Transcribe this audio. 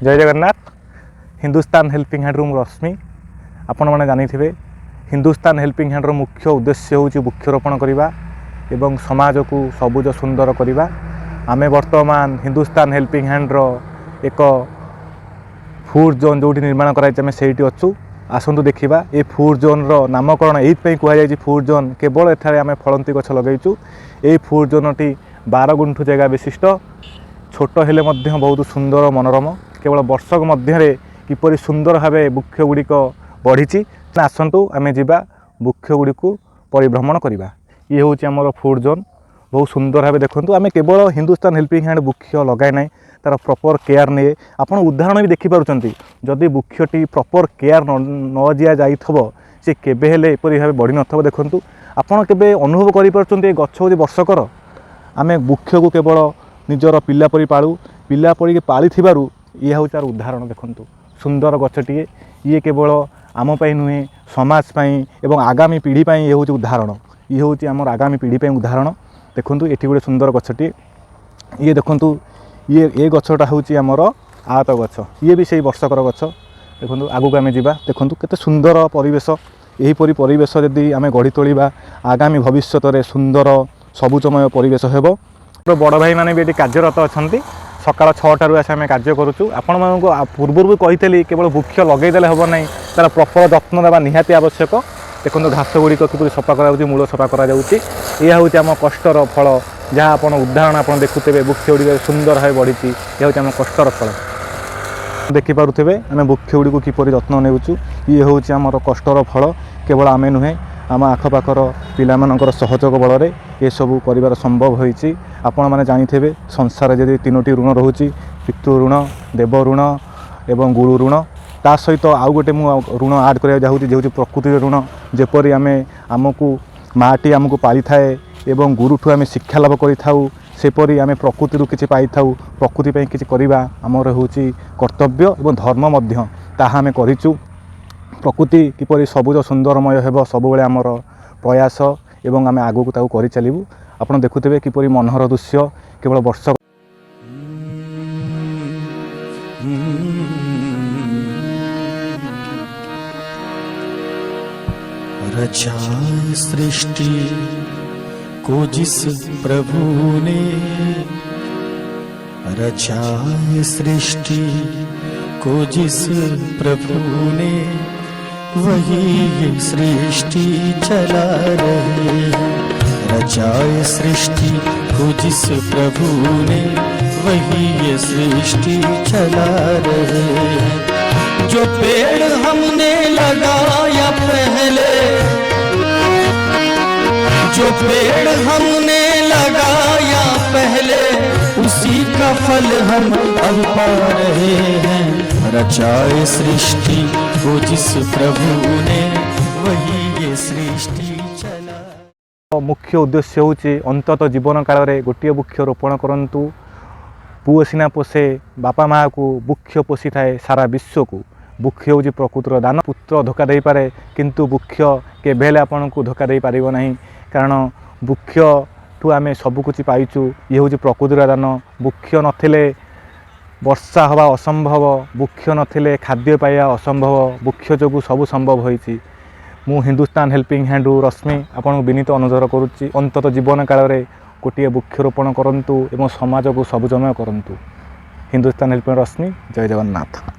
जय Jagannath. Hindustan helping hand room Rashmi आपण मैंने जानी हिंदुस्तान हेल्पिंग हैंड मुख्य उद्देश्य हूँ वृक्षरोपण करने एवं समाज को सबुज सुंदर करने। आमे वर्तमान हिंदुस्तान हेल्पिंग हैंड एक फूड जोन जो निर्माण कराई से अच्छू। आसतु देखा ये फूड जोन नामकरण ये कहुई फूड जोन केवल एठारे आम फलंती गछ लगेचु। ये फूड जोन टी 12 गुंठु जगह विशिष्ट छोट हेले बहुत सुंदर मनोरम केवल वर्षक मध्य किपरि सुंदर भाव वृक्ष गुड़िक बढ़ी। आसतु आम जा वृक्ष गुड़ी को परिभ्रमण करवा। ये हूँ आमर फूड जोन बहुत सुंदर भाव देखूँ। आम केवल हिंदुस्तान हेल्पिंग हैंड वृक्ष लगाए ना तार प्रॉपर केयर निए। आप उदाहरण भी देखिपुं जदि वृक्षटी प्रॉपर केयर न दिया जाए सी केबे हेले एपरि भाव बढ़ी न देखूँ। आपड़ के अनुभव कर गछ हूँ वर्षकर आम वृक्ष को केवल निजर पिला परी पालू पिला पड़ी पाली ये हूँ तार उदाहरण देखूँ। सुंदर गछटीए ये केवल आम नुहे समाज एवं आगामी पीढ़ी ये हूँ उदाहरण। ये हूँ आम आगामी पीढ़ी उदाहरण देखूँ। ये गोटे सुंदर गछटीए ये देखूँ। ये गछटा हूँ आमर आत गछ ये भी से वर्षकर गछ देखूँ। आगू आम जा देखूँ केते सुंदर परिवेश। यहीपरि परिवेश जदि आम गढ़ी तोलिबा आगामी भविष्य में सुंदर सबुजमय परिवेश हेबो। बड़ भाई माने भी ये कार्यरत अच्छा सकाल 6टारू आस आम कार्य करुचु। आपण मानक पूर्व भी कही केवल वृक्ष लगेदेले हम ना तार प्रॉपर जत्न देवा निहाती आवश्यक। देखो घास गुड़िक किपरि सफा कर मूल सफा कर यह हूँ आम कष्टर फल जहाँ आप उदाहरण आप देखुवे वृक्ष गुड़ी सुंदर भाव बढ़ी। यह हूँ आम कष्टर फल देखिपे आम वृक्ष गुड़ी को किपरि जत्न नेउचु। ये हूँ आमर कष्टर फल केवल आम नुहे आम आखपाखर पिलामानकर सहयोग बल ये सब कर संभव होइछि। आपण माने जानिथिबे संसार जदि 3टी ऋण रोचे पितृ ऋण देव ऋण एवं गुरु ऋण ता सहित आउ गोटे मु ऋण आड करा चाहूँगी जो प्रकृति ऋण। जेपरी आम आमको माटी आमको पाली थाए एवं गुरुठू आम शिक्षा लाभ करिथाउ सेपरी आम प्रकृति किछि पाइथाउ। प्रकृति पई किछि करिबा आमर होउछि कर्तव्य एवं धर्म मध्य ताहा आम करिचु। प्रकृति किपरि सबुज सुंदरमय हेब सबुबले आमर प्रयास एवं आम आगु को ताऊ करि चलिबु। आपण देखुथिबे किपरि मनोहर दृश्य केवल वर्ष रचा सृष्टि को जिस प्रभु ने रचा सृष्टि को जिस प्रभु ने वही ये सृष्टि चला रहे। रचाए सृष्टि को जिस प्रभु ने वही ये सृष्टि चला रहे। जो पेड़ हमने लगाया पहले जो पेड़ हमने लगाया पहले उसी का फल हम अब पा रहे हैं। रचाए सृष्टि को जिस प्रभु ने वही ये सृष्टि चला। मुख्य उद्देश्य हूँ अंतत जीवन काल में गोटे वृक्ष रोपण करंतु। पुओ सीना पोषे बापा माँ को वृक्ष पोषी थाए सारा विश्व को। वृक्ष हूँ प्रकृतिर दान। पुत्र धोखा दे पारे किंतु वृक्ष केबेले आपन को धोखा दे पारिबो नहीं कारण वृक्ष ठू आम सबकुछ पाइचु। ये हूँ प्रकृतिर दान। वृक्ष नथिले वर्षा हवा असंभव वृक्ष नथिले खाद्य पाइबा असंभव वृक्ष जोगु सब संभव होइछि। मु हिंदुस्तान हेल्पिंग हैंड रश्मि आपन विनीत अनुरोध करुच्ची अंतत जीवन काल में गोटे वृक्षरोपण करंतु एवं समाज को सबुजमय करंतु। हिंदुस्तान हेल्पिंग रश्मि जय जगन्नाथ।